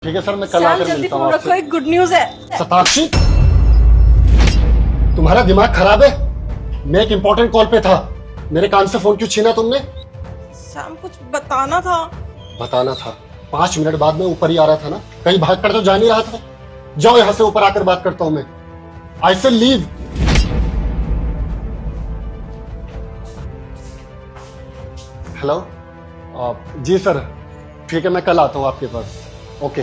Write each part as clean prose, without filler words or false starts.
ठीक है सर, मैं कल आकर जल्दी मिलता हूँ फोन आपसे। रखो, एक गुड न्यूज है। शताक्षी, तुम्हारा दिमाग खराब है? मैं एक इंपॉर्टेंट कॉल पे था, मेरे कान से फोन क्यों छीना तुमने? सैम कुछ बताना था। बताना था? 5 मिनट बाद मैं ऊपर ही आ रहा था ना, कहीं भाग कर तो जा नहीं रहा था। जाओ यहाँ से, ऊपर आकर बात करता हूँ मैं। आई से लीव। हेलो, जी सर, ठीक है मैं कल आता हूँ आपके पास। ओके।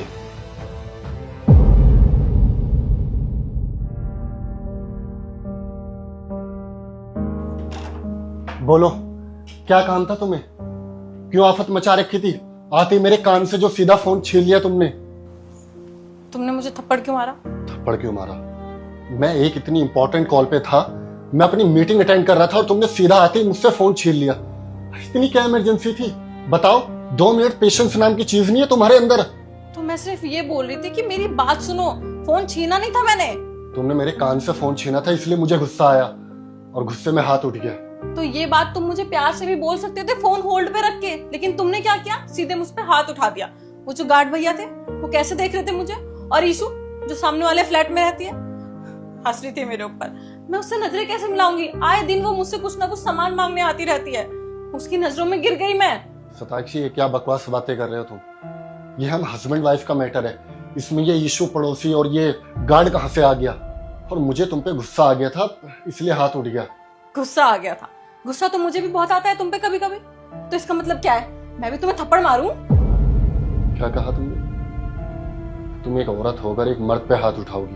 बोलो, क्या काम था तुम्हें? क्यों आफत मचा रखी थी? आते ही मेरे कान से जो सीधा फोन छीन लिया तुमने। तुमने मुझे थप्पड़ क्यों मारा? थप्पड़ क्यों मारा? मैं एक इतनी इंपॉर्टेंट कॉल पे था, मैं अपनी मीटिंग अटेंड कर रहा था और तुमने सीधा आते ही मुझसे फोन छीन लिया। इतनी क्या इमरजेंसी थी बताओ? 2 मिनट पेशेंस नाम की चीज नहीं है तुम्हारे अंदर? तो मैं सिर्फ ये बोल रही थी कि मेरी बात सुनो, फोन छीना नहीं था मैंने। तुमने मेरे कान से फोन छीना था, इसलिए मुझे गुस्सा आया और गुस्से में हाथ उठ गया। तो ये बात तुम मुझे प्यार से भी बोल सकते थे, फोन होल्ड पे रख के, लेकिन तुमने क्या किया? सीधे मुझ पे हाथ उठा दिया। वो जो गार्ड भैया थे वो कैसे देख रहे थे मुझे, और ईशु जो सामने वाले फ्लैट में रहती है हंस रही थी मेरे ऊपर। मैं उससे नजरें कैसे मिलाऊंगी? आए दिन वो मुझसे कुछ ना कुछ सामान मांगने आती रहती है, उसकी नजरों में गिर गई मैं। शताक्षी, ये क्या बकवास बातें कर रहे हो तुम? ये हम हस्बैंड वाइफ का मैटर है, इसमें ये इशू पड़ोसी और ये गार्ड कहाँ से आ गया? और मुझे तुम पे गुस्सा आ गया था, इसलिए हाथ उठ गया। गुस्सा आ गया था? गुस्सा तो मुझे भी बहुत आता है तुम पे कभी कभी। तो इसका मतलब क्या है, मैं भी तुम्हें थप्पड़ मारूं? क्या कहा तुमने? तुम एक औरत होकर एक मर्द पे हाथ उठाओगी?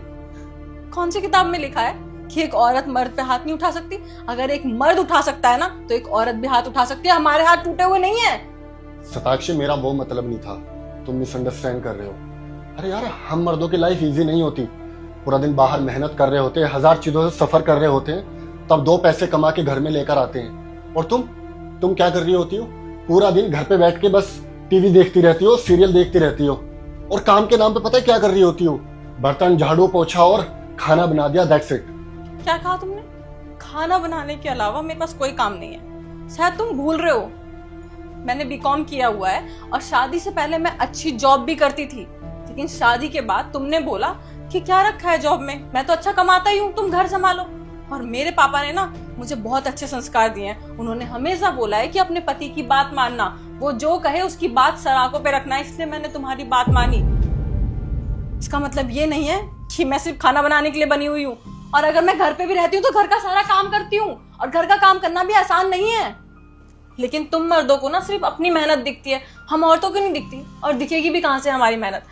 कौन सी किताब में लिखा है कि एक औरत मर्द पे हाथ नहीं उठा सकती? अगर एक मर्द उठा सकता है ना, तो एक औरत भी हाथ उठा सकती है। हमारे हाथ टूटे हुए नहीं है। शताक्षी, मेरा वो मतलब नहीं था, तुम मिसअंडरस्टैंड कर रहे हो। अरे यार, हम मर्दों की लाइफ इजी नहीं होती। पूरा दिन बाहर मेहनत कर रहे होते हैं, 1000 चीजों से सफर कर रहे होते हैं, तब 2 पैसे कमा के घर में लेकर आते हैं। और तुम क्या कर रही होती हो? पूरा दिन घर पे बैठ के बस टीवी देखती रहती हो, सीरियल देखती रहती हो, और काम के नाम पे पता है क्या कर रही होती हो? बर्तन झाड़ू पोछा और खाना बना दिया, दैट्स इट। क्या कहा तुमने? खाना बनाने के अलावा मेरे पास कोई काम नहीं है। शायद तुम भूल रहे हो, मैंने बीकॉम किया हुआ है और शादी से पहले मैं अच्छी जॉब भी करती थी। लेकिन शादी के बाद तुमने बोला कि क्या रखा है जॉब में, मैं तो अच्छा कमाता ही हूँ, तुम घर संभालो। और मेरे पापा ने ना मुझे बहुत अच्छे संस्कार दिए हैं। उन्होंने हमेशा बोला है कि अपने पति की बात मानना, वो जो कहे उसकी बात सराखों पे रखना। इसलिए मैंने तुम्हारी बात मानी। इसका मतलब ये नहीं है कि मैं सिर्फ खाना बनाने के लिए बनी हुई हूँ। और अगर मैं घर पे भी रहती हूँ तो घर का सारा काम करती हूँ, और घर का काम करना भी आसान नहीं है। लेकिन तुम मर्दों को ना सिर्फ अपनी मेहनत दिखती है, हम औरतों को नहीं दिखती, और दिखेगी भी कहाँ से हमारी मेहनत।